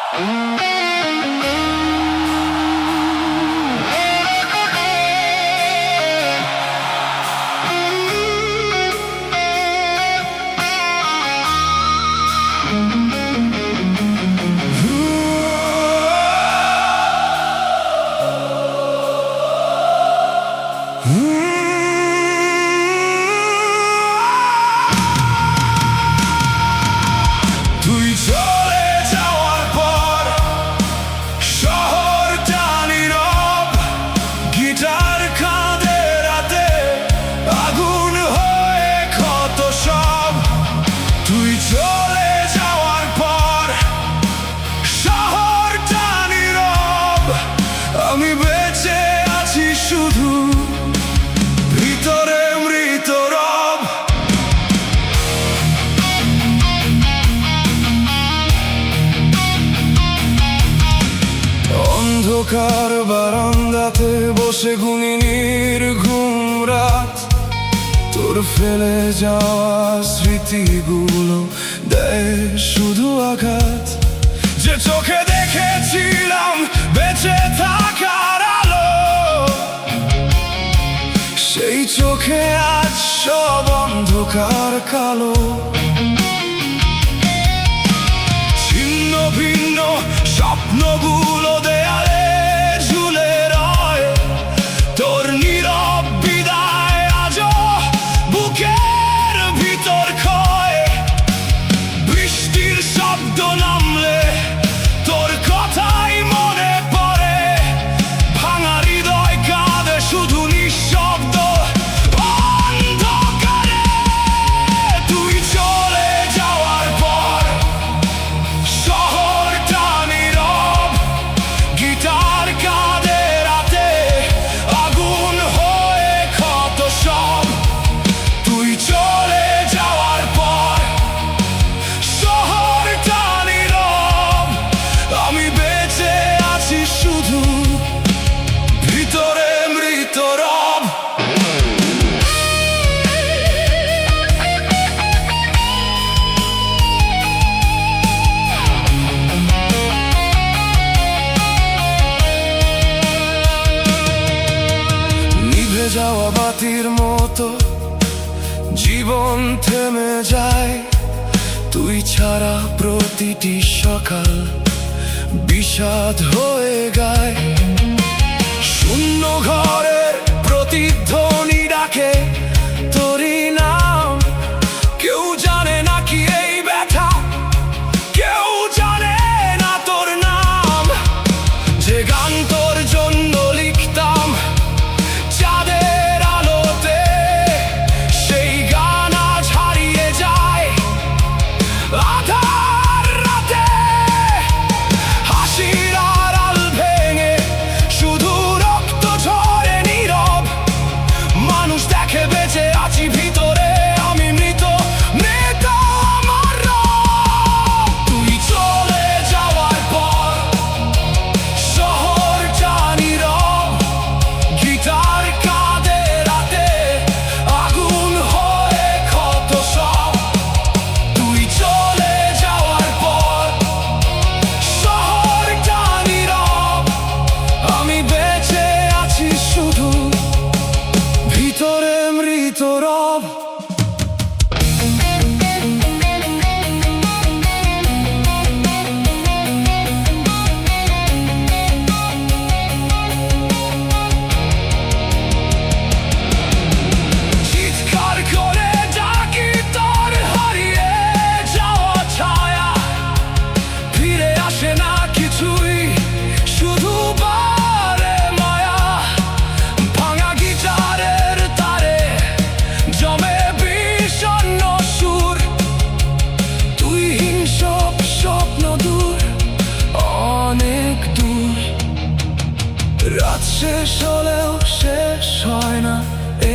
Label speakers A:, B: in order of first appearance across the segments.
A: তুই চলে যাওয়ার পর শহরটা নীরব, গিটার কাঁধে রাতে আগুন হয়ে ক্ষত সব। তুই চলে যাওয়ার পর শহরটা নীরব, আমি বেঁচে আছি শুধু ভিতরে মৃত রব। অন্ধকার বারান্দাতে বসে গুনি নির্ঘুম রাত, তোর ফেলে যাওয়া স্মৃতিগুলো দেয় শুধু আঘাত। যে চোখে দেখেছিলাম বেঁচে থাকার আলো, সেই চোখে আজ সব অন্ধকার কালো। ছিন্ন ভিন্ন স্বপ্নগুলো দেয়ালে ঝুলে রয়, তোর নীরব বিদায় আজও বুকের ভিতর ক্ষয়। বৃষ্টির শব্দ নামলে তোর কথাই মনে পড়ে, ভাঙা হৃদয় কাঁদে শুধু নিঃশব্দ অন্ধকারে। তুই চলে যাওয়ার পর শহরটা নীরব, গিটার কাঁধে রাতে আগুন হয়ে ক্ষত সব। তুই চলে যাওয়ার পর শহরটা নীরব, আমি বেঁচে আছি শুধু ভিতরে মৃত রব। নিভে যাওয়া বাতির মতো জীবন থেমে যায়, তুই ছাড়া প্রতিটি সকাল বিষাদ হয়ে গায়। শূন্য ঘরের প্রতিধ্বনি ডাকে তোরই নাম, কেউ জানে না কি এই ব্যথা, কেউ জানে না তোর নাম। যে গান তোর জন্য লিখতাম চাঁদের আলোতে, সেই গান আজ হারিয়ে যায় আধার রাতে। হাসির আড়াল ভেঙে শুধু রক্ত ঝরে নীরব, মানুষ দেখে বেঁচে আছি ভিতরে আমি মৃত, মৃত আমার রব। তুই চলে যাওয়ার পর শহরটা নীরব, গিটার কাঁধে রাতে আগুন হয়ে ক্ষত সব। তুই চলে যাওয়ার পর শহরটা নীরব, আমি বেঁচে আছি শুধু ভিতরে মৃত রব। চিৎকার করে ডাকি তোর হারিয়ে যাওয়া ছায়া, ফিরে আসে না কিছুই শুধু বারে মায়া। ভাঙা গিটারের তারে জমে বিষণ্ণ সুর, তুই হিংসব স্বপ্ন দূর অনেক দূর। রাত শেষ হলেও শেষ হয় না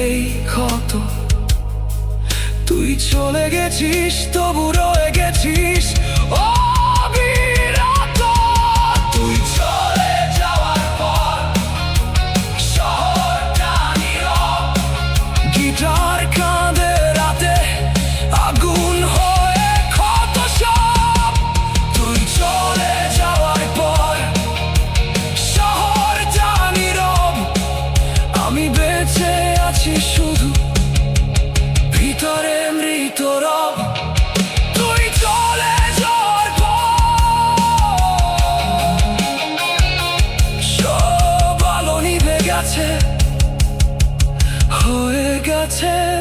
A: এই ক্ষত, তুই চলে গেছিস তবু রয়ে গেছিস অবিরত। তুই চলে যাওয়ার পর শহরটা নীরব, গিটার কাঁধে রাতে আগুন হয়ে ক্ষত সব। তুই চলে যাওয়ার আছি শুধু ভিতরে মৃত রব তুই চলে যাওয়ার পর সব আলো নিভে গেছে হয়ে গেছে